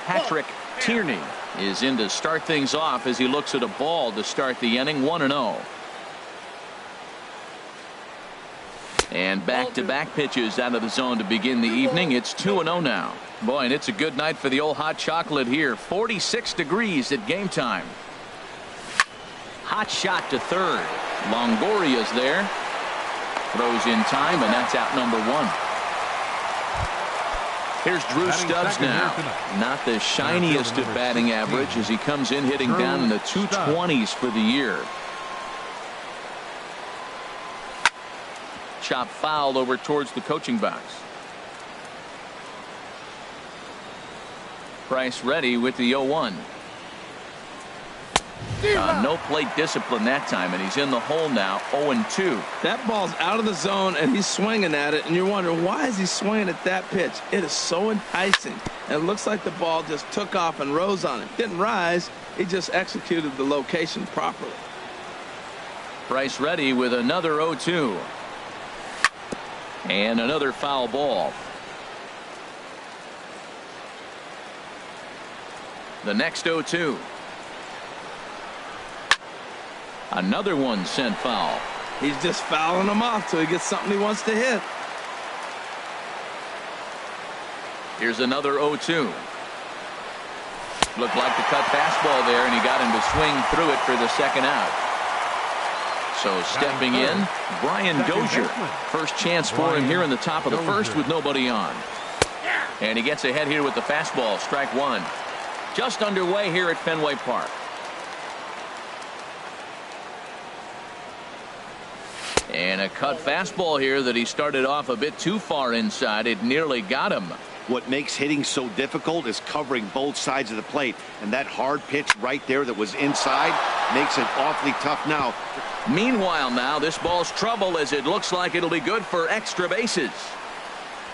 Patrick Tierney is in to start things off as he looks at a ball to start the inning. 1-0. And back-to-back pitches out of the zone to begin the evening. It's 2-0 now. Boy, and it's a good night for the old hot chocolate here. 46 degrees at game time. Hot shot to third. Longoria's there. Throws in time, and that's out number one. Here's Drew Stubbs now. Not the shiniest of batting average as he comes in hitting down in the 220s for the year. Chop foul over towards the coaching box. Price ready with the 0-1. No plate discipline that time, and he's in the hole now. 0-2. That ball's out of the zone, and he's swinging at it, and you're wondering, why is he swinging at that pitch? It is so enticing. And it looks like the ball just took off and rose on him. Didn't rise. He just executed the location properly. Price ready with another 0-2. And another foul ball. The next 0-2. Another one sent foul. He's just fouling them off till he gets something he wants to hit. Here's another 0-2. Looked like the cut fastball there, and he got him to swing through it for the second out. So stepping in, Brian Dozier. First chance for him here in the top of the first with nobody on. And he gets ahead here with the fastball. Strike one. Just underway here at Fenway Park. And a cut fastball here that he started off a bit too far inside. It nearly got him. What makes hitting so difficult is covering both sides of the plate. And that hard pitch right there that was inside makes it awfully tough now. Meanwhile now, this ball's trouble as it looks like it'll be good for extra bases.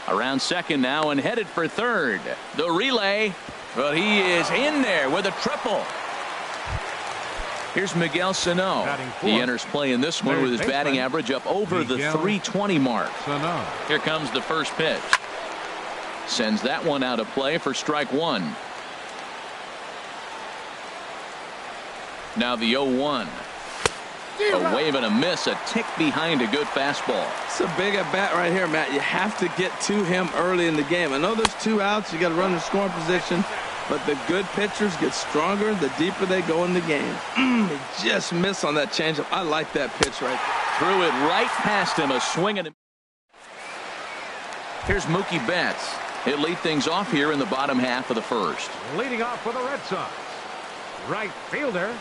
Around second now and headed for third. The relay, but he is in there with a triple. Here's Miguel Sano. He enters play in this one with his batting average up over the 320 mark. Here comes the first pitch. Sends that one out of play for strike one. Now the 0-1. A wave and a miss, a tick behind a good fastball. It's a big at bat right here, Matt. You have to get to him early in the game. I know there's two outs. You got to run in scoring position. But the good pitchers get stronger the deeper they go in the game. He just missed on that changeup. I like that pitch right there. Threw it right past him. A swing and a... Here's Mookie Betts. He'll lead things off here in the bottom half of the first. Leading off for the Red Sox, right fielder.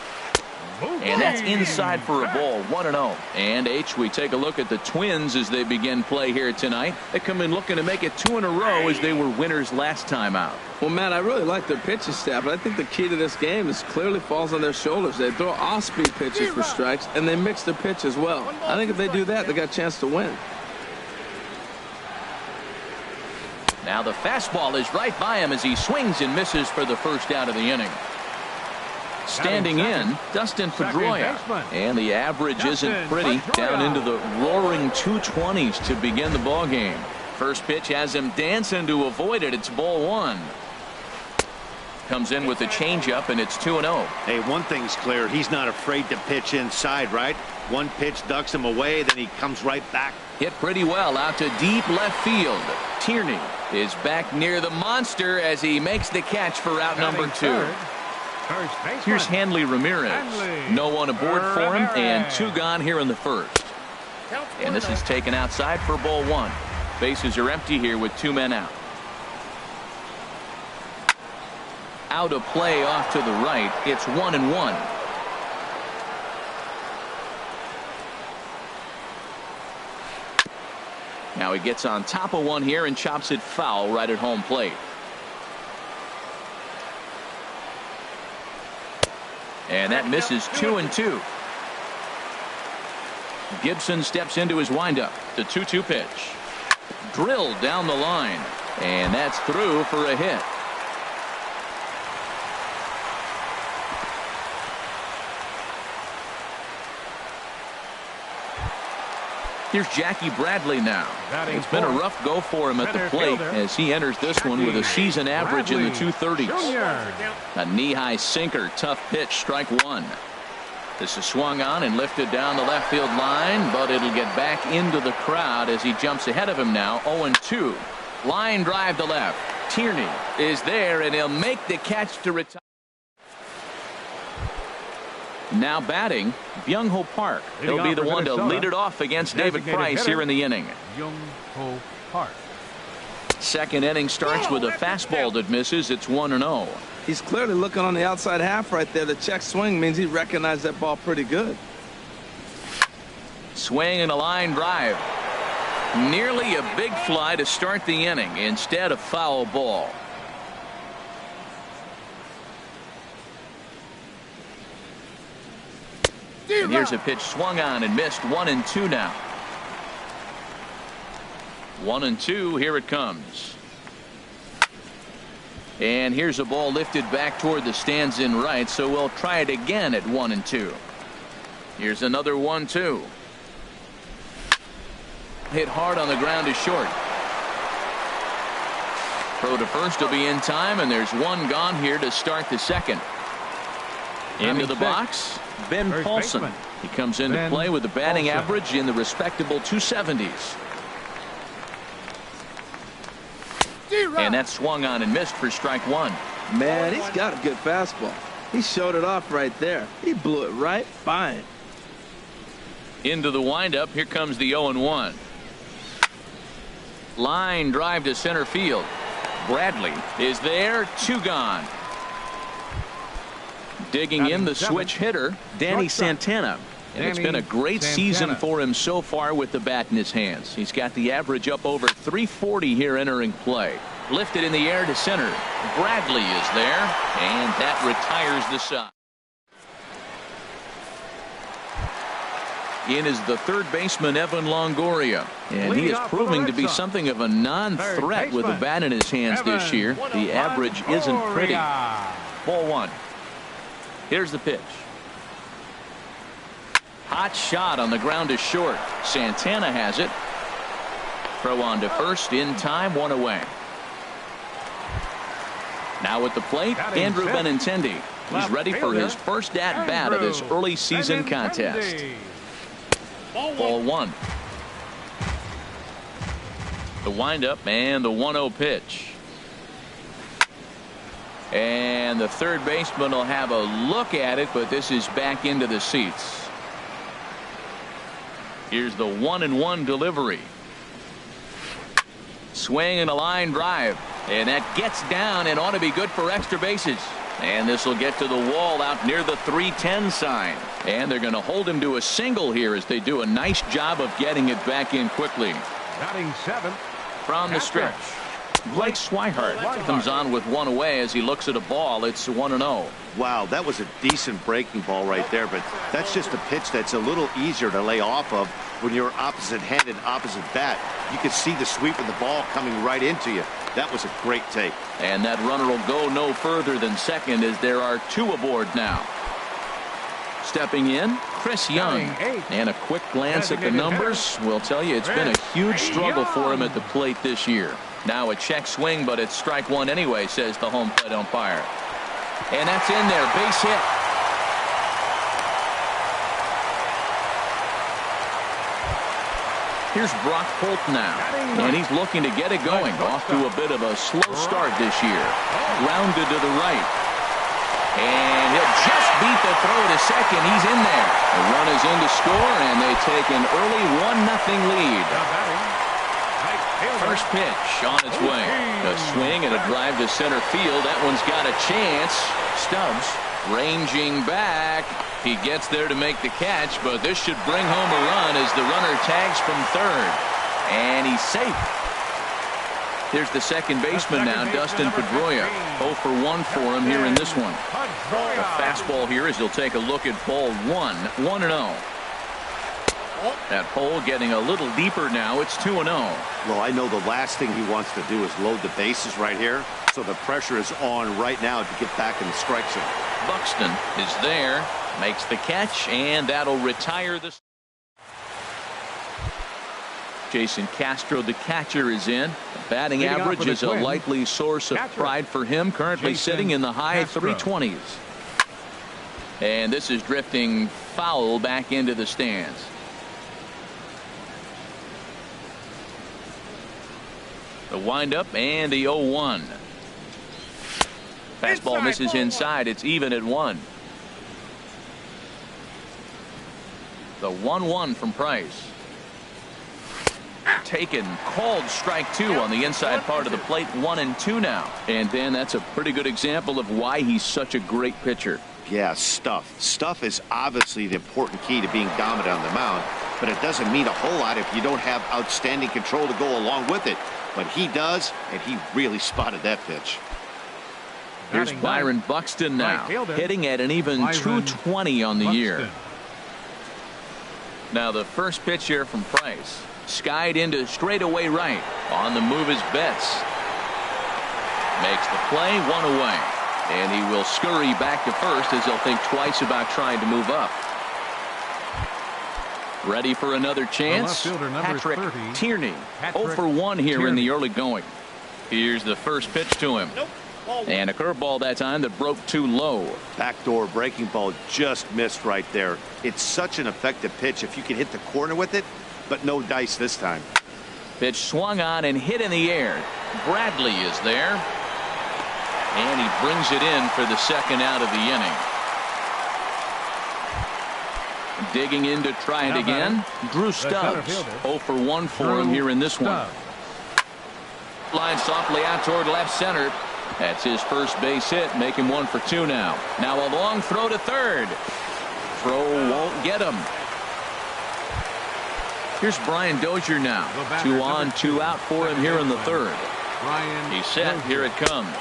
And that's inside for a ball. 1-0. And we take a look at the Twins as they begin play here tonight. They come in looking to make it 2 in a row as they were winners last time out. Well, Matt, I really like their pitching staff, but I think the key to this game is clearly falls on their shoulders. They throw off-speed pitches for strikes, and they mix their pitch as well. I think if they do that, they got a chance to win. Now the fastball is right by him as he swings and misses for the first out of the inning. Standing in, Dustin Pedroia. And the average isn't pretty. Down into the roaring 220s to begin the ball game. First pitch has him dancing to avoid it. It's ball one. Comes in with the changeup, and it's 2-0. Hey, one thing's clear. He's not afraid to pitch inside, right? One pitch ducks him away, then he comes right back. Hit pretty well out to deep left field. Tierney is back near the monster as he makes the catch for out number two. Here's Hanley Ramirez. No one aboard for him, and 2 gone here in the first. And this is taken outside for ball one. Bases are empty here with 2 men out. Out of play off to the right. It's 1-1. Now he gets on top of one here and chops it foul right at home plate. And that misses 2-2. Gibson steps into his windup. The 2-2 pitch. Drilled down the line. And that's through for a hit. Here's Jackie Bradley now. It's been a rough go for him at the plate as he enters this one with a season average in the 230s. A knee-high sinker, tough pitch, strike one. This is swung on and lifted down the left field line, but it'll get back into the crowd as he jumps ahead of him now, 0-2. Line drive to left. Tierney is there, and he'll make the catch to retire. Now batting, Byung-Ho Park. He'll be the one to lead it off against David Price here in the inning. Byung-Ho Park. Second inning starts with a fastball that misses. It's 1-0. He's clearly looking on the outside half right there. The check swing means he recognized that ball pretty good. Swing and a line drive. Nearly a big fly to start the inning. Instead, a foul ball. And here's a pitch swung on and missed. 1-2 now. 1-2. Here it comes. And here's a ball lifted back toward the stands in right, so we'll try it again at 1-2. Here's another 1-2. Hit hard on the ground is short. Throw to first will be in time, and there's one gone here to start the second. Into the box, Ben Paulson. He comes into play with a batting average in the respectable 270s. And that swung on and missed for strike one. Man, he's got a good fastball. He showed it off right there. He blew it right fine. Into the windup. Here comes the 0-1. Line drive to center field. Bradley is there. Two gone. Digging in the switch hitter, Danny Santana. And it's been a great season for him so far with the bat in his hands. He's got the average up over 340 here entering play. Lifted in the air to center. Bradley is there, and that retires the side. In is the third baseman, Evan Longoria. And he is proving to be something of a non-threat with the bat in his hands this year. The average isn't pretty. Ball one. Here's the pitch. Hot shot on the ground is short. Santana has it. Throw on to first in time, one away. Now at the plate, Andrew Benintendi. He's ready for his first at-bat of this early season contest. Ball one. The windup and the 1-0 pitch. And the third baseman will have a look at it, but this is back into the seats. Here's the 1-1 delivery. Swing and a line drive. And that gets down and ought to be good for extra bases. And this will get to the wall out near the 310 sign. And they're going to hold him to a single here as they do a nice job of getting it back in quickly. Batting seventh. From the stretch, Blake Swihart comes on with one away as he looks at a ball. It's 1-0. Wow, that was a decent breaking ball right there, but that's just a pitch that's a little easier to lay off of when you're opposite handed, opposite bat. You can see the sweep of the ball coming right into you. That was a great take. And that runner will go no further than second as there are two aboard now. Stepping in, Chris Young. And a quick glance at the numbers will tell you it's been a huge struggle for him at the plate this year. Now a check swing, but it's strike one anyway, says the home plate umpire. And that's in there. Base hit. Here's Brock Holt now. And he's looking to get it going. Off to a bit of a slow start this year. Rounded to the right. And he'll just beat the throw to second. He's in there. The run is in to score, and they take an early 1-0 lead. First pitch on its way. A swing and a drive to center field. That one's got a chance. Stubbs ranging back. He gets there to make the catch, but this should bring home a run as the runner tags from third. And he's safe. Here's the second baseman now, Dustin Pedroia. 0 for 1 for him here in this one. A fastball here as he'll take a look at ball one. 1-0. That hole getting a little deeper now. It's 2-0. Well, I know the last thing he wants to do is load the bases right here. So the pressure is on right now to get back in the strike zone. Buxton is there, makes the catch, and that'll retire this. Jason Castro, the catcher, is in. The batting average is a likely source of pride for him, currently sitting in the high 320s. And this is drifting foul back into the stands. The windup and the 0-1. Fastball misses inside. It's even at 1. The 1-1 from Price. Taken, called strike 2 on the inside part of the plate. 1-2 now. And Dan, that's a pretty good example of why he's such a great pitcher. Yeah, stuff. Stuff is obviously the important key to being dominant on the mound, but it doesn't mean a whole lot if you don't have outstanding control to go along with it. But he does, and he really spotted that pitch. Here's Byron Buxton now, hitting at an even 220 on the year. Now the first pitch here from Price. Skied into straightaway right. On the move is Betts. Makes the play, 1 away. And he will scurry back to first as he'll think twice about trying to move up. Ready for another chance. Patrick Tierney. 0 for 1 here in the early going. Here's the first pitch to him. And a curveball that time that broke too low. Backdoor breaking ball just missed right there. It's such an effective pitch if you can hit the corner with it, but no dice this time. Pitch swung on and hit in the air. Bradley is there. And he brings it in for the second out of the inning. Digging in to try it again. Drew Stubbs. 0 for 1 for him here in this one. Line softly out toward left center. That's his first base hit. Make him 1 for 2 now. Now a long throw to third. Throw won't get him. Here's Brian Dozier now. 2 on, 2 out for him here in the third. He's set. Here it comes.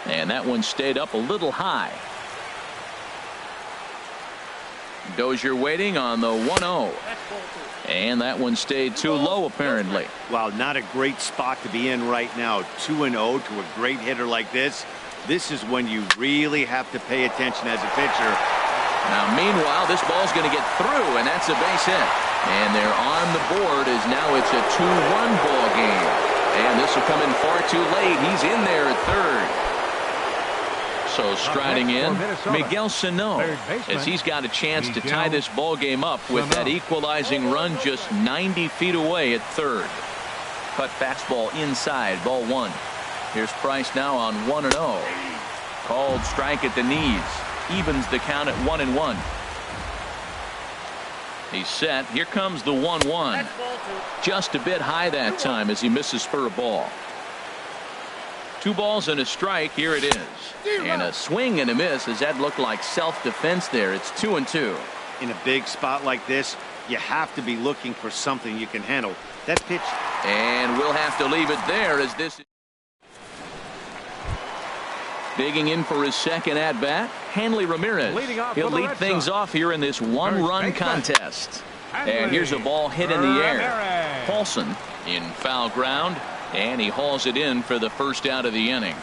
And that one stayed up a little high. Dozier waiting on the 1-0. And that one stayed too low apparently. Wow, not a great spot to be in right now. 2-0 to a great hitter like this. This is when you really have to pay attention as a pitcher. Now meanwhile this ball's going to get through, and that's a base hit. And they're on the board as now it's a 2-1 ball game. And this will come in far too late. He's in there at third. So striding in, Miguel Sano, as he's got a chance to tie this ball game up with that equalizing run just 90 feet away at third. Cut fastball inside, ball 1. Here's Price now on 1-0. Called strike at the knees. Evens the count at 1-1. He's set. Here comes the 1-1. Just a bit high that time as he misses for a ball. 2 balls and a strike. Here it is. And a swing and a miss. As that looked like self-defense there. It's 2-2. In a big spot like this, you have to be looking for something you can handle. That pitch. And we'll have to leave it there as this. Digging in for his second at-bat, Hanley Ramirez. He'll lead things off here in this 1-run contest. And here's a ball hit in the air. Paulson in foul ground. And he hauls it in for the first out of the inning.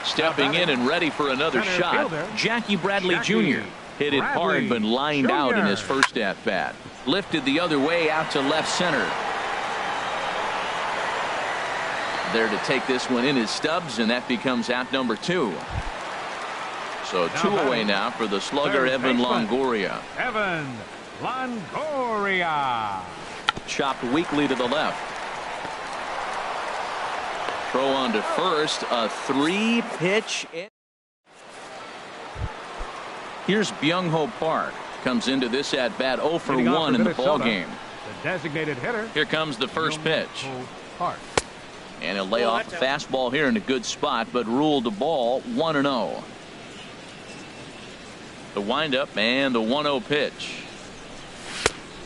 Stepping in and ready for another shot, Jackie Bradley Jr. Hit it hard but lined out in his first at-bat. Lifted the other way out to left center. There to take this one in is Stubbs, and that becomes out number 2. So 2 away now for the slugger Evan Longoria. Evan Longoria. Chopped weakly to the left. Throw on to first, a 3-pitch. Here's Byung-Ho Park. Comes into this at bat 0 for 1 in the ball game. The designated hitter. Here comes the first pitch. And he'll lay off a fastball here in a good spot, but ruled the ball 1-0. The windup and the 1-0 pitch.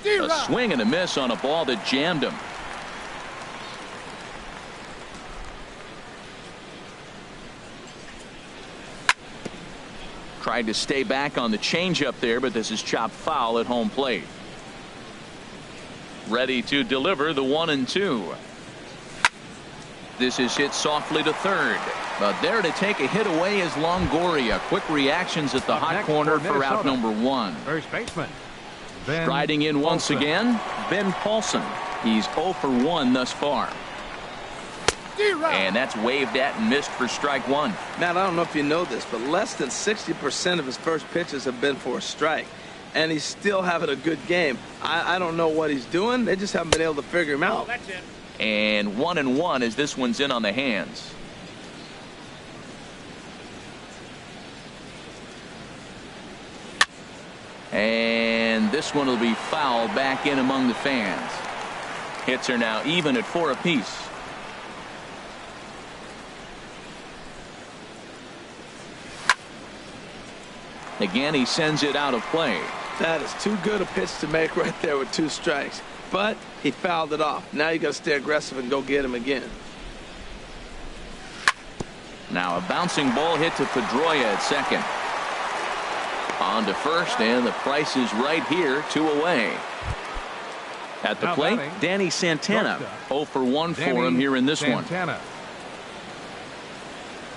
A swing and a miss on a ball that jammed him. Tried to stay back on the changeup there, but this is chopped foul at home plate. Ready to deliver the 1-2. This is hit softly to third. But there to take a hit away is Longoria. Quick reactions at the hot corner for out number 1. First baseman. Striding in once again, Ben Paulson. He's 0 for 1 thus far. And that's waved at and missed for strike one. Matt, I don't know if you know this, but less than 60% of his first pitches have been for a strike. And he's still having a good game. I don't know what he's doing. They just haven't been able to figure him out. And 1-1 as this one's in on the hands. And this one will be fouled back in among the fans. Hits are now even at 4 apiece. Again, he sends it out of play. That is too good a pitch to make right there with 2 strikes. But he fouled it off. Now you got to stay aggressive and go get him again. Now a bouncing ball hit to Pedroia at second. On to first, and the price is right here, 2 away. At the plate, Danny Santana. 0 for 1 for him here in this one.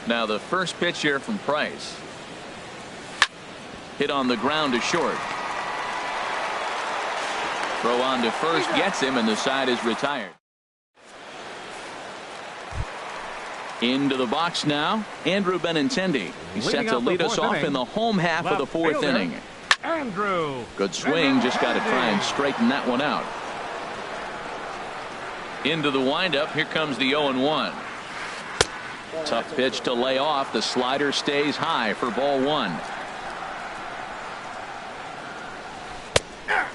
Now the first pitch here from Price. Hit on the ground to short. Throw on to first, gets him, and the side is retired. Into the box now, Andrew Benintendi. He's set to lead us off in the home half of the 4th inning. Andrew. Good swing, just got to try and straighten that one out. Into the windup, here comes the 0-1. Tough pitch to lay off. The slider stays high for ball 1.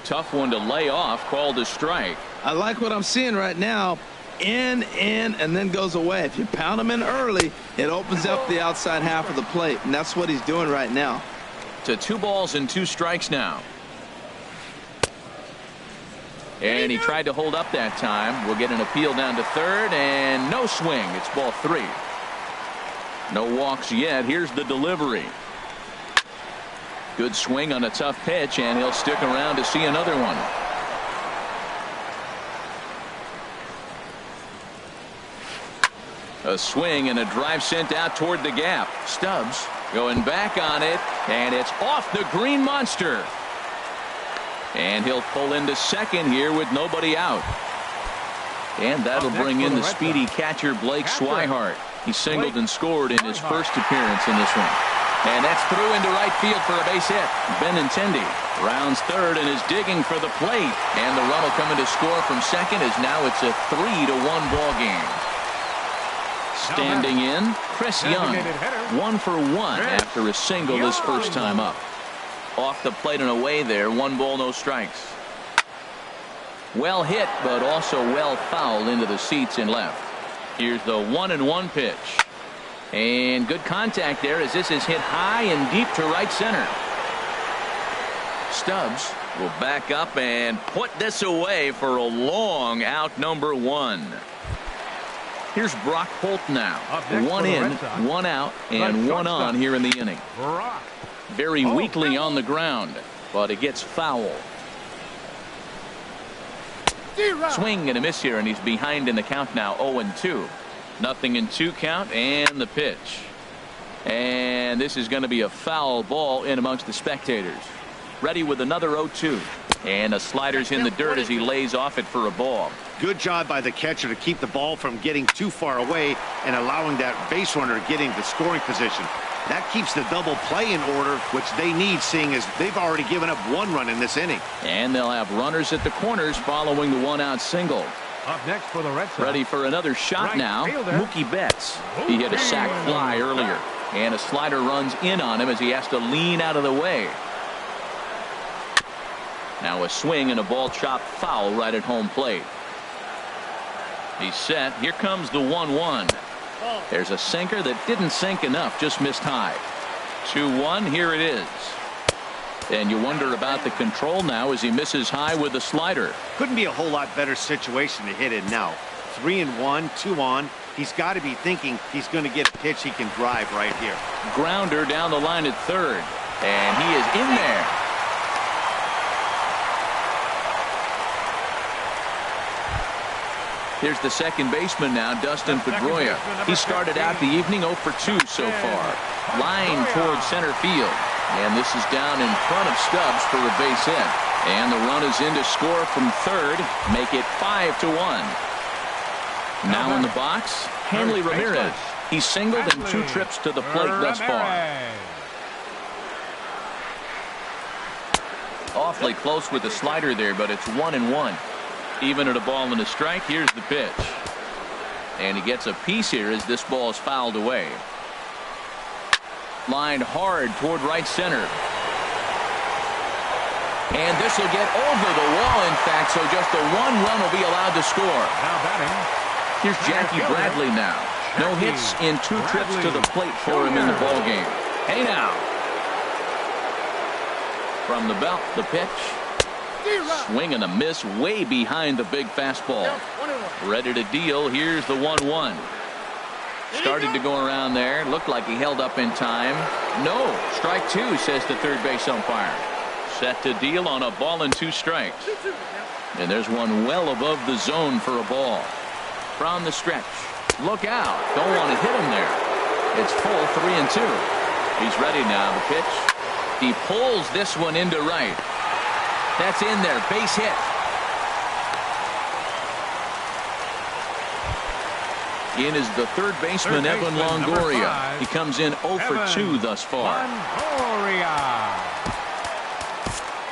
Tough one to lay off, called a strike. I like what I'm seeing right now. In, and then goes away. If you pound him in early, it opens up the outside half of the plate, and that's what he's doing right now. To 2 balls and 2 strikes now. And he tried to hold up that time. We'll get an appeal down to third, and no swing. It's ball 3. No walks yet. Here's the delivery. Good swing on a tough pitch, and he'll stick around to see another one. A swing and a drive sent out toward the gap. Stubbs going back on it, and it's off the green monster. And he'll pull into second here with nobody out. And that'll bring in the speedy catcher Blake Swihart. He singled and scored in his first appearance in this one. And that's through into right field for a base hit. Benintendi rounds third and is digging for the plate. And the run will come in to score from second as now it's a 3-1 ball game. Standing in, Chris Young. 1 for 1 after a single his first time up. Off the plate and away there. 1 ball, no strikes. Well hit, but also well fouled into the seats and left. Here's the 1-1 pitch. And good contact there as this is hit high and deep to right center. Stubbs will back up and put this away for a long out, number 1. Here's Brock Holt now. 1 in, 1 out, and 1 on here in the inning. Very weakly on the ground, but it gets foul. Swing and a miss here, and he's behind in the count now, 0-2. Nothing in 2 count, and the pitch. And this is going to be a foul ball in amongst the spectators. Ready with another 0-2. And the slider's in the dirt as he lays off it for a ball. Good job by the catcher to keep the ball from getting too far away and allowing that base runner to get into scoring position. That keeps the double play in order, which they need, seeing as they've already given up 1 run in this inning. And they'll have runners at the corners following the 1-out single. Up next for the Red Sox. Ready for another shot Right now. fielder. Mookie Betts. He hit a sac fly earlier. And a slider runs in on him as he has to lean out of the way. Now a swing and a ball chopped foul right at home plate. He's set. Here comes the 1-1. There's a sinker that didn't sink enough, just missed high. 2-1, here it is. And you wonder about the control now as he misses high with the slider. Couldn't be a whole lot better situation to hit in now. 3-1, 2 on. He's got to be thinking he's going to get a pitch he can drive right here. Grounder down the line at third. And he is in there. Here's the second baseman now, Dustin Pedroia. He started out the evening 0 for 2 so far. Line towards center field. And this is down in front of Stubbs for a base hit. And the run is in to score from third, make it 5-1. Now in the box, Hanley Ramirez. He's singled in 2 trips to the plate thus far. Awfully close with the slider there, but it's 1-1. Even at a ball and a strike, here's the pitch. And he gets a piece here as this ball is fouled away. Lined hard toward right center. And this will get over the wall, in fact, so just the 1 run will be allowed to score. Now batting. Here's Jackie Bradley now. No hits in 2 trips to the plate for him in the ball game. Hey now. From the belt, the pitch. Swing and a miss way behind the big fastball. Ready to deal. Here's the 1-1. Started to go around there. Looked like he held up in time. No. Strike 2, says the third base umpire. Set to deal on a ball and 2 strikes. And there's one well above the zone for a ball. From the stretch. Look out. Don't want to hit him there. It's full 3-2. He's ready now. The pitch. He pulls this one into right. That's in there. Base hit. In is the third baseman, Evan Longoria. He comes in 0 for 2 thus far.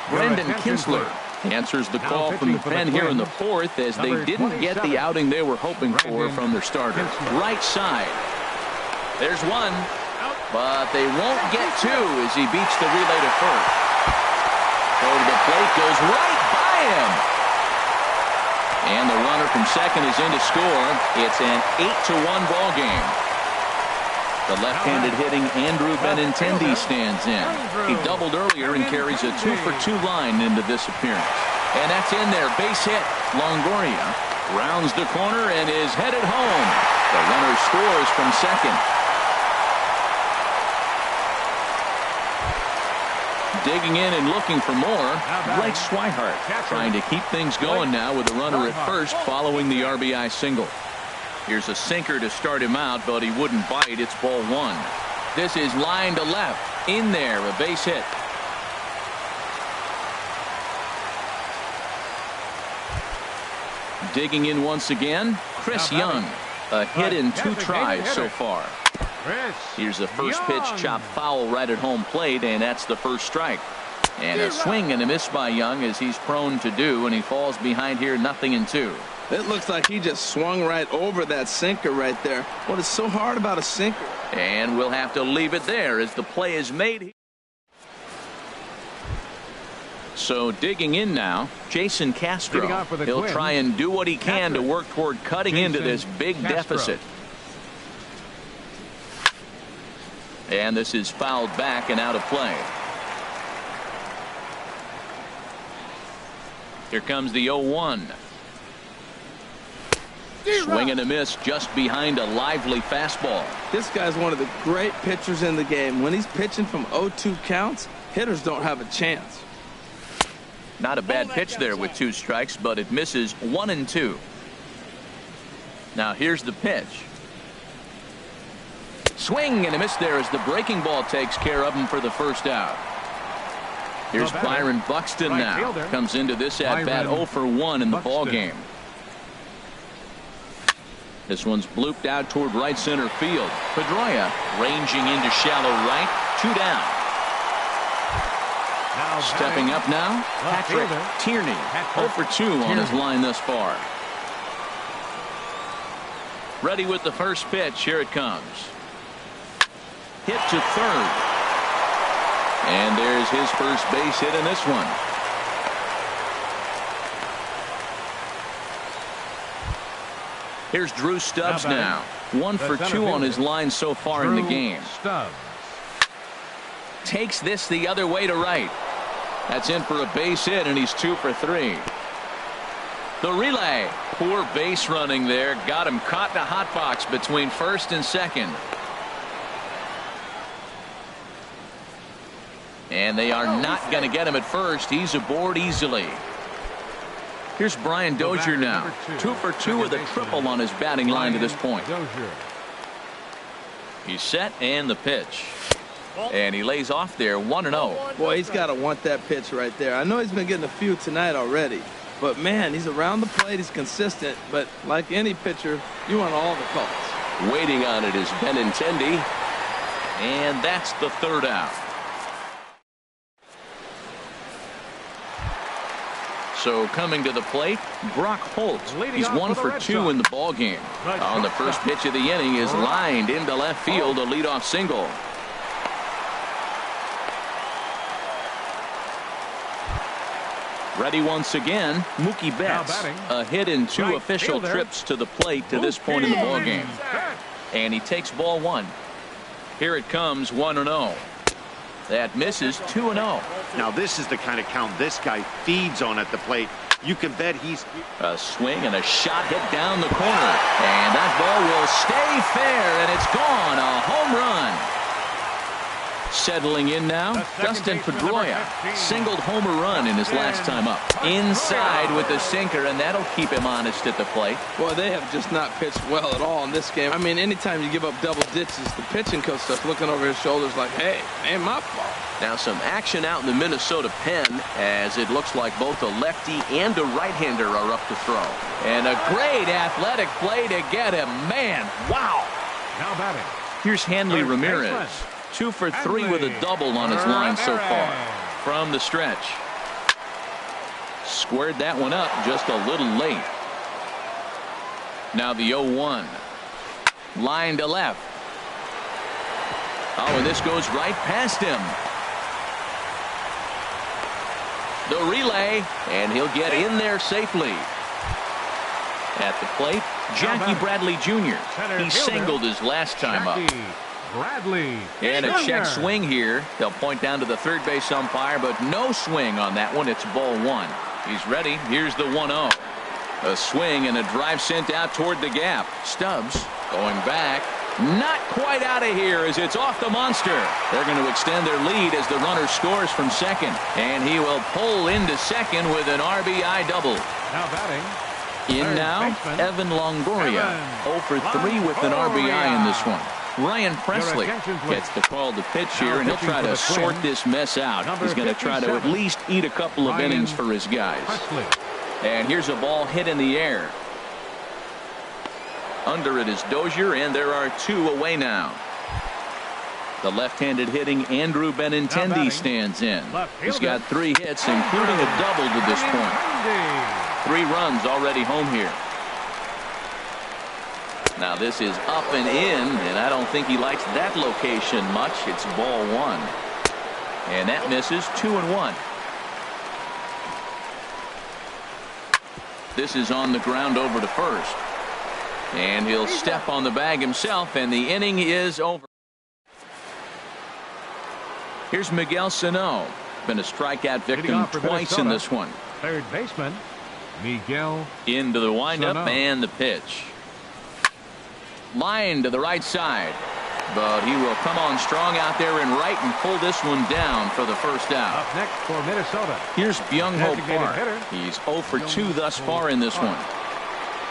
Brendan Kinsler answers the call from the pen here in the 4th as they didn't get the outing they were hoping for from their starter. Right side. There's one, but they won't get 2 as he beats the relay to first. Throw to the plate goes right by him. And the runner from second is in to score. It's an 8-1 ball game. The left-handed hitting Andrew Benintendi stands in. He doubled earlier and carries a 2 for 2 line into this appearance. And that's in there. Base hit. Longoria rounds the corner and is headed home. The runner scores from second. Digging in and looking for more, Blake Swihart trying to keep things going now with the runner at first following the RBI single. Here's a sinker to start him out, but he wouldn't bite. It's ball 1. This is line to left. In there, a base hit. Digging in once again, Chris Young. A hit in 2 tries so far. Here's the first pitch, chopped foul right at home plate, and that's the first strike. And a swing and a miss by Young, as he's prone to do, and he falls behind here 0-2. It looks like he just swung right over that sinker right there. What is so hard about a sinker? And we'll have to leave it there as the play is made. So digging in now, Jason Castro. He'll try and do what he can to work toward cutting into this big deficit. And this is fouled back and out of play. Here comes the 0-1. Swing and a miss just behind a lively fastball. This guy's one of the great pitchers in the game. When he's pitching from 0-2 counts, hitters don't have a chance. Not a bad pitch there with 2 strikes, but it misses 1-2. Now here's the pitch. Swing and a miss there as the breaking ball takes care of him for the first out. Here's Byron Buxton now. Comes into this at bat 0 for 1 in the ball game. This one's blooped out toward right center field. Pedroia ranging into shallow right. 2 down. Stepping up now, Patrick Tierney. 0 for 2 on his line thus far. Ready with the first pitch. Here it comes. Hit to third. And there's his first base hit in this one. Here's Drew Stubbs now. 1 for 2 on his line so far in the game. Takes this the other way to right. That's in for a base hit, and he's 2 for 3. The relay. Poor base running there. Got him caught in a hot box between first and second. And they are not going to get him at first. He's aboard easily. Here's Brian Dozier now. 2 for 2 with a triple on his batting line to this point. He's set, and the pitch. And he lays off there 1-0. Boy, he's got to want that pitch right there. I know he's been getting a few tonight already. But, man, he's around the plate. He's consistent. But like any pitcher, you want all the calls. Waiting on it is Benintendi. And that's the third out. So coming to the plate, Brock Holt. He's 1 for 2 in the ball game. On the first pitch of the inning is lined into left field, a leadoff single. Ready once again, Mookie Betts. A hit in 2 official trips to the plate to this point in the ball game. And he takes ball 1. Here it comes, 1-0. That misses, 2-0. Now this is the kind of count this guy feeds on at the plate. You can bet he's... A swing and a shot hit down the corner. And that ball will stay fair, and it's gone. A home run. Settling in now, Dustin Pedroia singled homer run in his last time up. Inside with the sinker, and that'll keep him honest at the plate. Boy, they have just not pitched well at all in this game. I mean, anytime you give up double ditches, the pitching coach starts looking over his shoulders like, hey, ain't my fault. Now some action out in the Minnesota pen, as it looks like both a lefty and a right-hander are up to throw. And a great athletic play to get him. Man, wow. Now batting. Here's Hanley Ramirez. 2 for 3 with a double on his line so far. From the stretch. Squared that one up just a little late. Now the 0-1. Line to left. Oh, and this goes right past him. The relay, and he'll get in there safely. At the plate, Jackie Bradley Jr. He singled his last time up. Bradley. And a check swing here. They'll point down to the third base umpire, but no swing on that one. It's ball 1. He's ready. Here's the 1-0. A swing and a drive sent out toward the gap. Stubbs going back. Not quite out of here as it's off the monster. They're going to extend their lead as the runner scores from second. And he will pull into second with an RBI double. Now batting. In now, Evan Longoria. 0 for 3 with an RBI in this one. Ryan Presley gets the call to pitch here, and he'll try to sort this mess out. He's going to try to at least eat a couple of innings for his guys. And here's a ball hit in the air. Under it is Dozier, and there are 2 away now. The left-handed hitting Andrew Benintendi stands in. He's got 3 hits, including a double to this point. 3 runs already home here. Now this is up and in, and I don't think he likes that location much. It's ball 1. And that misses, 2-1. This is on the ground over to first. And he'll step on the bag himself, and the inning is over. Here's Miguel Sano. Been a strikeout victim twice in this one. Third baseman, Miguel. Into the windup and the pitch. Line to the right side. But he will come on strong out there in right and pull this one down for the first out. Up next for Minnesota. Here's Byung-Ho Park. He's 0 for 2 thus far in this one.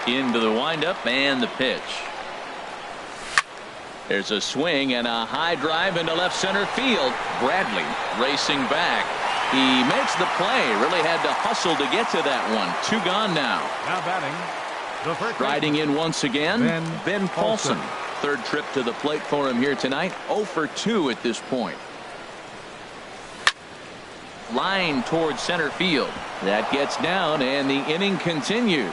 Into the windup and the pitch. There's a swing and a high drive into left center field. Bradley racing back. He makes the play. Really had to hustle to get to that one. 2 gone now. Now batting. Riding in once again, Ben Paulson. Third trip to the plate for him here tonight. 0 for 2 at this point. Line towards center field. That gets down, and the inning continues.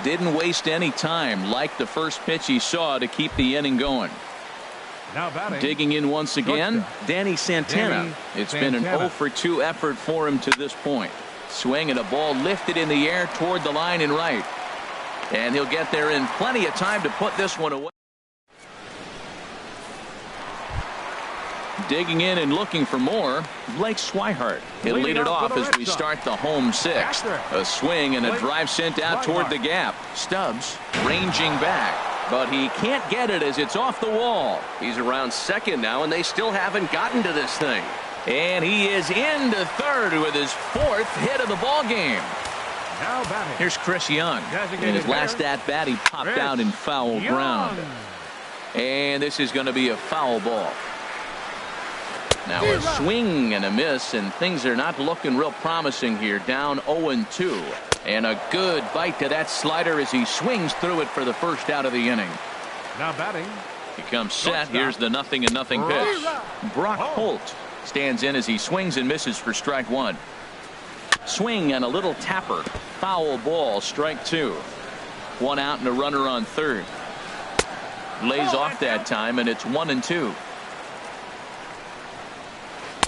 Didn't waste any time like the first pitch he saw to keep the inning going. Now batting. Digging in once again, Danny Santana. It's been an 0 for 2 effort for him to this point. Swing and a ball lifted in the air toward the line and right. And he'll get there in plenty of time to put this one away. Digging in and looking for more, Blake Swihart. He'll lead it off as we start the home 6th. A swing and a drive sent out toward the gap. Stubbs ranging back, but he can't get it as it's off the wall. He's around second now, and they still haven't gotten to this thing. And he is into third with his 4th hit of the ball game. Now batting. Here's Chris Young. In his last at-bat, he popped out in foul ground. And this is going to be a foul ball. Now a swing and a miss, and things are not looking real promising here. Down 0-2. And a good bite to that slider as he swings through it for the first out of the inning. Now batting. He comes set. Here's the 0-0 pitch. Brock Holt stands in as he swings and misses for strike one. Swing and a little tapper. Foul ball, strike two. One out and a runner on third. Lays off that time, and it's 1-2.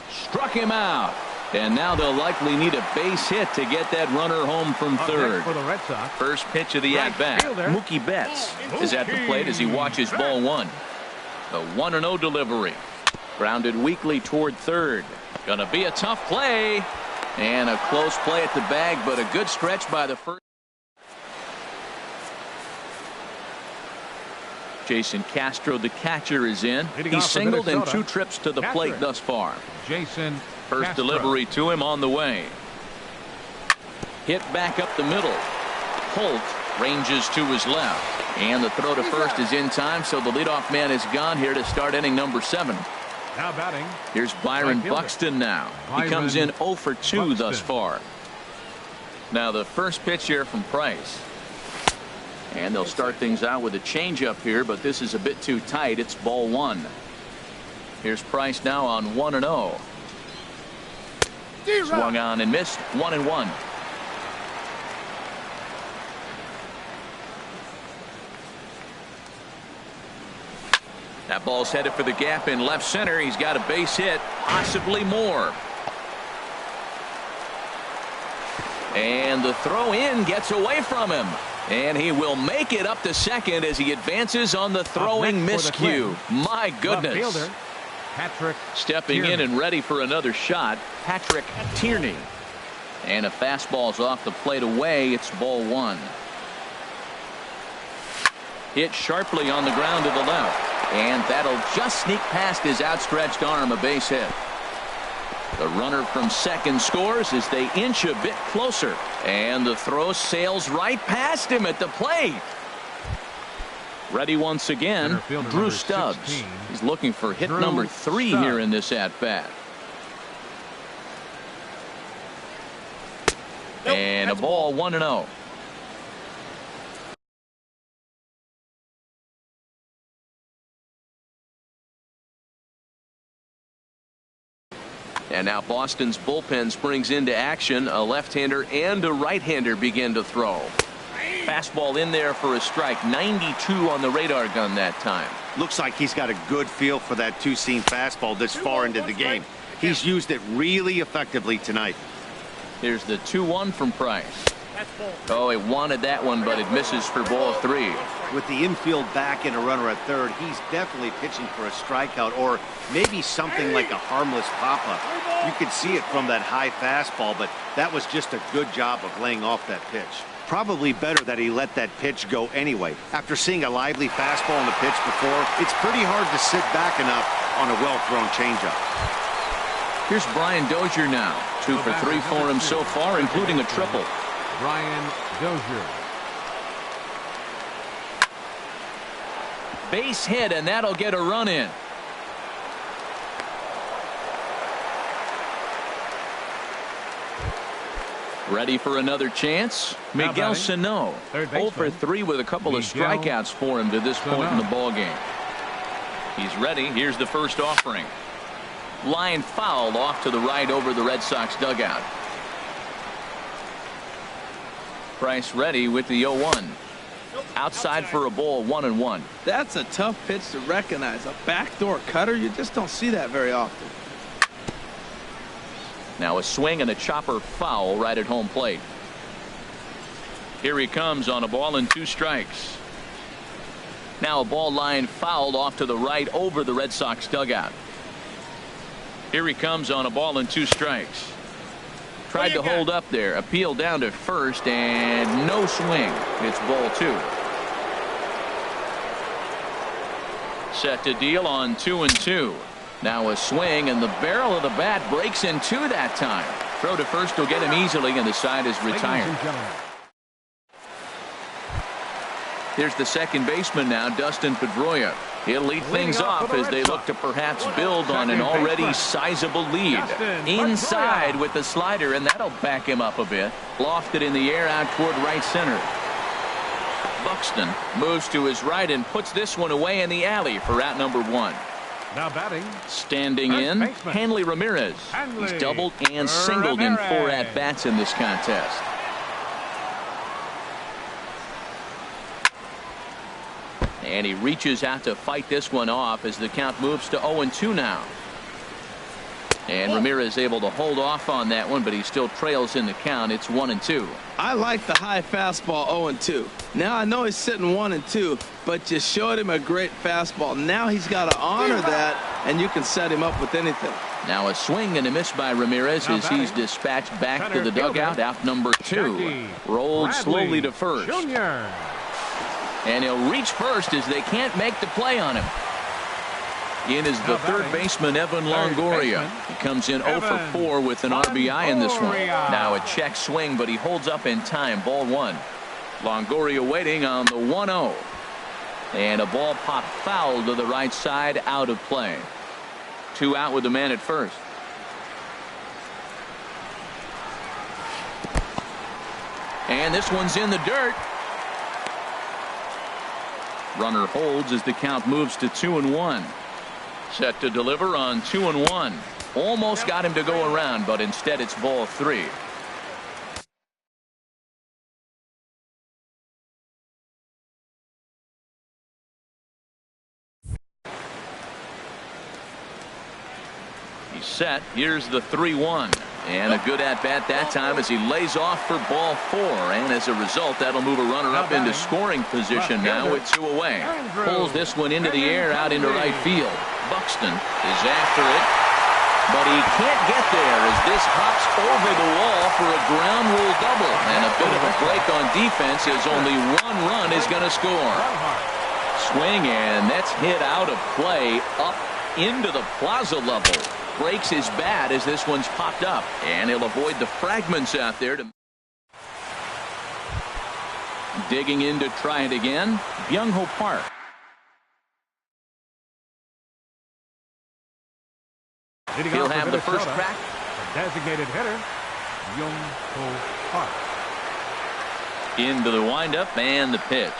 Struck him out. And now they'll likely need a base hit to get that runner home from third. For the Red Sox. First pitch of the at-bat. Mookie Betts is at the plate as he watches ball one. The 1-0 delivery. Grounded weakly toward third. Gonna be a tough play. And a close play at the bag, but a good stretch by the first. Jason Castro, the catcher, is in. He's singled in 2 trips to the plate thus far. Jason First Castro. delivery to him on the way. Hit back up the middle. Holt ranges to his left. And the throw to first is in time, so the leadoff man is gone here to start inning number 7. Now batting. Here's Byron Buxton now. He comes in 0 for 2 thus far. Now the first pitch here from Price. And they'll start things out with a changeup here, but this is a bit too tight. It's ball one. Here's Price now on 1-0. Swung on and missed. 1-1. That ball's headed for the gap in left center. He's got a base hit, possibly more. And the throw in gets away from him. And he will make it up to second as he advances on the throwing miscue. My goodness. Patrick Stepping Tierney. in and ready for another shot, Patrick Tierney. And a fastball's off the plate away. It's ball one. Hit sharply on the ground to the left. And that'll just sneak past his outstretched arm, a base hit. The runner from second scores as they inch a bit closer. And the throw sails right past him at the plate. Ready once again, Drew Stubbs. 16. He's looking for hit Drew number 3 Stubbs. here in this at-bat. And a ball, 1-0. And now Boston's bullpen springs into action. A left-hander and a right-hander begin to throw. Fastball in there for a strike. 92 on the radar gun that time. Looks like he's got a good feel for that two-seam fastball this far into the game. He's used it really effectively tonight. Here's the 2-1 from Price. Oh, he wanted that one, but it misses for ball 3. With the infield back and a runner at third, he's definitely pitching for a strikeout or maybe something like a harmless pop-up. You could see it from that high fastball, but that was just a good job of laying off that pitch. Probably better that he let that pitch go anyway. After seeing a lively fastball on the pitch before, it's pretty hard to sit back enough on a well-thrown changeup. Here's Brian Dozier now. 2 for 3 for him so far, including a triple. Brian Dozier. Base hit, and that'll get a run in. Ready for another chance? Miguel Sano. 0 for 3 with a couple of strikeouts for him to this point in the ballgame. He's ready. Here's the first offering. Line foul off to the right over the Red Sox dugout. Price ready with the 0-1. Outside for a ball, 1-1. That's a tough pitch to recognize. A backdoor cutter, you just don't see that very often. Now a swing and a chopper foul right at home plate. Here he comes on a ball and 2 strikes. Now a ball line fouled off to the right over the Red Sox dugout. Here he comes on a ball and 2 strikes. Tried to hold up there. Appeal down to first and no swing. It's ball 2. Set to deal on 2-2. Now a swing and the barrel of the bat breaks in 2 that time. Throw to first will get him easily and the side is retired. Here's the second baseman now, Dustin Pedroia. He'll lead things off as they look to perhaps build on an already sizable lead. Inside with the slider, and that'll back him up a bit. Lofted in the air out toward right center. Buxton moves to his right and puts this one away in the alley for out number 1. Now batting. Standing in, Hanley Ramirez. He's doubled and singled in 4 at-bats in this contest. And he reaches out to fight this one off as the count moves to 0-2 now. And Ramirez able to hold off on that one, but he still trails in the count. It's 1-2. I like the high fastball 0-2. Now I know he's sitting 1-2, but you showed him a great fastball. Now he's got to honor that, and you can set him up with anything. Now a swing and a miss by Ramirez as he's dispatched back to the dugout. Out number 2. Rolled slowly to first. And he'll reach first as they can't make the play on him. In is the third baseman, Evan Longoria. He comes in 0 for 4 with an RBI in this one. Now a check swing, but he holds up in time. Ball 1. Longoria waiting on the 1-0. And a ball popped foul to the right side, out of play. 2 out with the man at first. And this one's in the dirt. Runner holds as the count moves to 2-1. Set to deliver on 2-1. Almost got him to go around, but instead it's ball 3. He's set. Here's the 3-1. And a good at-bat that time as he lays off for ball 4. And as a result, that'll move a runner up into scoring position now with 2 away. Pulls this one into the air out into right field. Buxton is after it, but he can't get there as this hops over the wall for a ground rule double. And a bit of a break on defense as only 1 run is going to score. Swing, and that's hit out of play up into the plaza level. Breaks his bat as this one's popped up, and he'll avoid the fragments out there. Digging in to try it again, Byung-Ho Park. He'll have the first crack. The designated hitter, Byung-Ho Park. Into the windup and the pitch.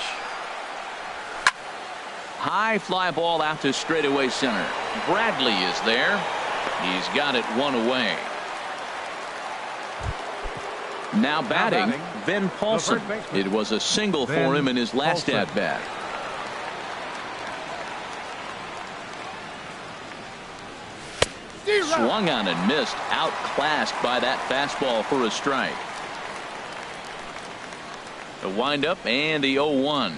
High fly ball out to straightaway center. Bradley is there. He's got it 1 away. Now batting, Ben Paulson. It was a single for him in his last at-bat. Swung on and missed. Outclassed by that fastball for a strike. The windup and the 0-1.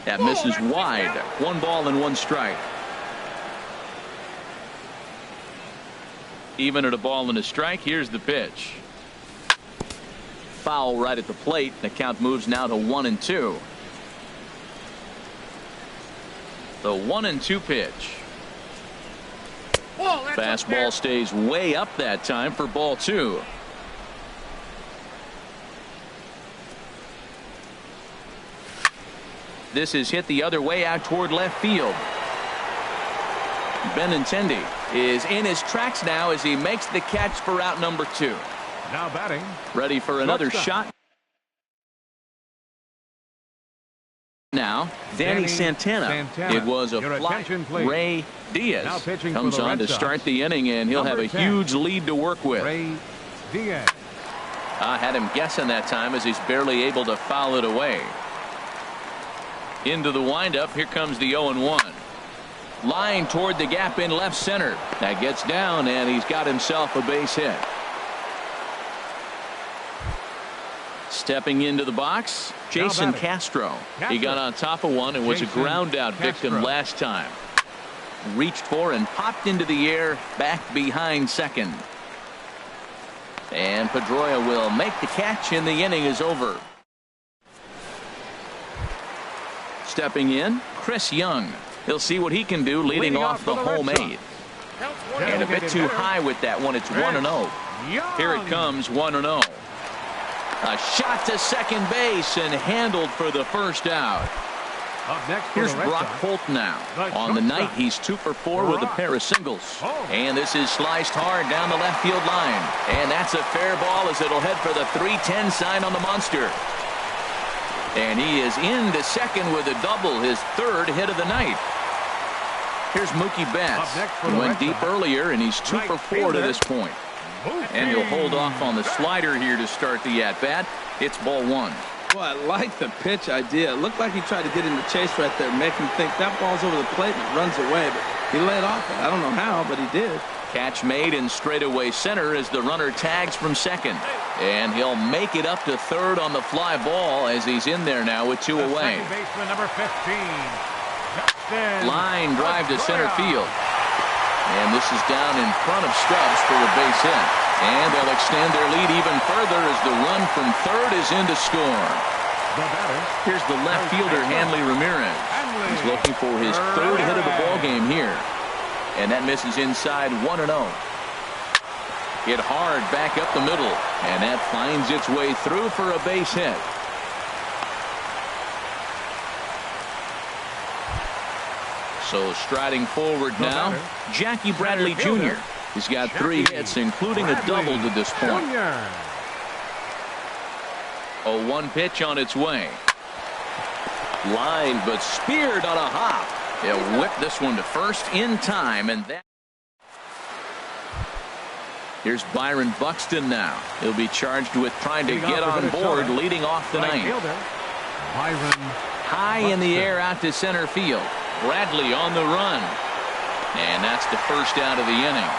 That misses wide. 1 ball and 1 strike. Even at a ball and a strike, here's the pitch. Foul right at the plate. The count moves now to 1-2. The 1-2 pitch. Fastball stays way up that time for ball 2. This is hit the other way out toward left field. Benintendi is in his tracks now as he makes the catch for out number 2. Now batting. Ready for another shot. Now, Danny Santana. It was a fly. Ray Diaz comes on to start the inning, and he'll have a huge lead to work with. Ray Diaz. I had him guessing that time as he's barely able to foul it away. Into the windup. Here comes the 0-1. Line toward the gap in left center. That gets down, and he's got himself a base hit. Stepping into the box, Jason Castro. He got on top of one and was a ground out victim last time. Reached for and popped into the air back behind second. And Pedroia will make the catch, and the inning is over. Stepping in, Chris Young. He'll see what he can do leading off the home 8. And a bit too high with that one. It's 1-0. Here it comes, 1-0. A shot to second base and handled for the first out. Up next for Here's the Red Brock Sox, Holt now. the On the night, shortstop, he's 2 for 4 with a pair of singles. Holt. And this is sliced hard down the left field line. And that's a fair ball as it'll head for the 3-10 sign on the monster. And he is into second with a double, his third hit of the night. Here's Mookie Betts. He went deep earlier, and he's 2 for 4 to this point. And he'll hold off on the slider here to start the at-bat. It's ball 1. Well, I like the pitch idea. It looked like he tried to get in the chase right there, make him think that ball's over the plate and it runs away. But he laid off it. I don't know how, but he did. Catch made in straightaway center as the runner tags from second. And he'll make it up to third on the fly ball as he's in there now with 2 away. Baseman number 15. Line drive to center field. And this is down in front of Stubbs for a base hit. And they'll extend their lead even further as the run from third is in to score. Here's the left fielder, Hanley Ramirez. He's looking for his third hit of the ball game here. And that misses inside 1-0. Hit hard back up the middle. And that finds its way through for a base hit. So striding forward now, Jackie Bradley Jr. He's got 3 hits, including a double to this point. A 1 pitch on its way. Line, but speared on a hop. He'll whip this one to first in time, and that. Here's Byron Buxton now. He'll be charged with trying to get on board, leading off the ninth. High in the air out to center field. Bradley on the run. And that's the first out of the inning.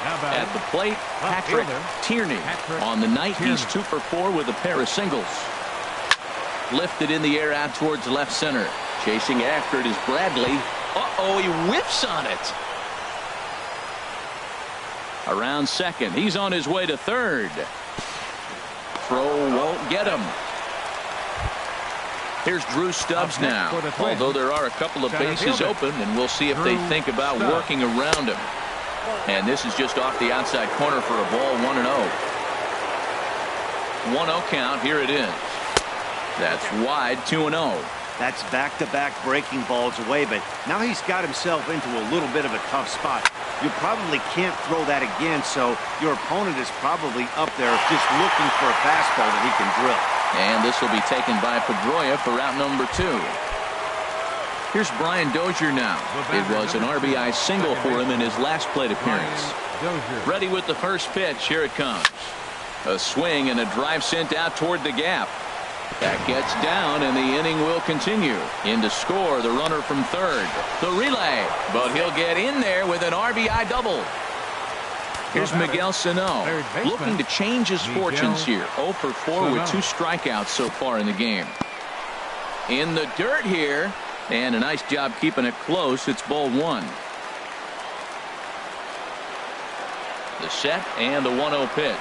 At the plate, Patrick Tierney. On the night, he's 2 for 4 with a pair of singles. Lifted in the air out towards left center. Chasing after it is Bradley. Uh-oh, he whiffs on it. Around second. He's on his way to third. Throw won't get him. Here's Drew Stubbs now. Although there are a couple of bases open, and we'll see if they think about working around him. And this is just off the outside corner for a ball, 1-0. 1-0 count. Here it is. That's wide, 2-0. That's back-to-back breaking balls away, but now he's got himself into a little bit of a tough spot. You probably can't throw that again, so your opponent is probably up there just looking for a fastball that he can drill. And this will be taken by Pedroia for out number 2. Here's Brian Dozier now. It was an RBI single for him in his last plate appearance. Ready with the first pitch. Here it comes. A swing and a drive sent out toward the gap. That gets down, and the inning will continue. In to score, the runner from third. The relay, but he'll get in there with an RBI double. Here's Miguel Sano, looking to change his fortunes here. 0 for 4 with 2 strikeouts so far in the game. In the dirt here, and a nice job keeping it close. It's ball 1. The set and the 1-0 pitch.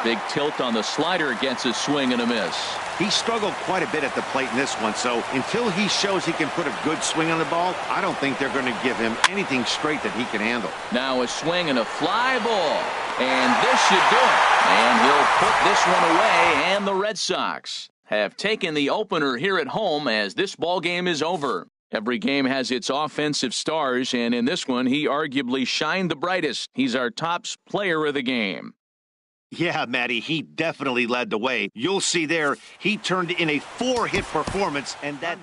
Big tilt on the slider against a swing and a miss. He struggled quite a bit at the plate in this one, so until he shows he can put a good swing on the ball, I don't think they're going to give him anything straight that he can handle. Now a swing and a fly ball. And this should do it. And he'll put this one away, and the Red Sox have taken the opener here at home as this ball game is over. Every game has its offensive stars, and in this one, he arguably shined the brightest. He's our top player of the game. Yeah, Matty, he definitely led the way. You'll see there, he turned in a 4-hit performance, and that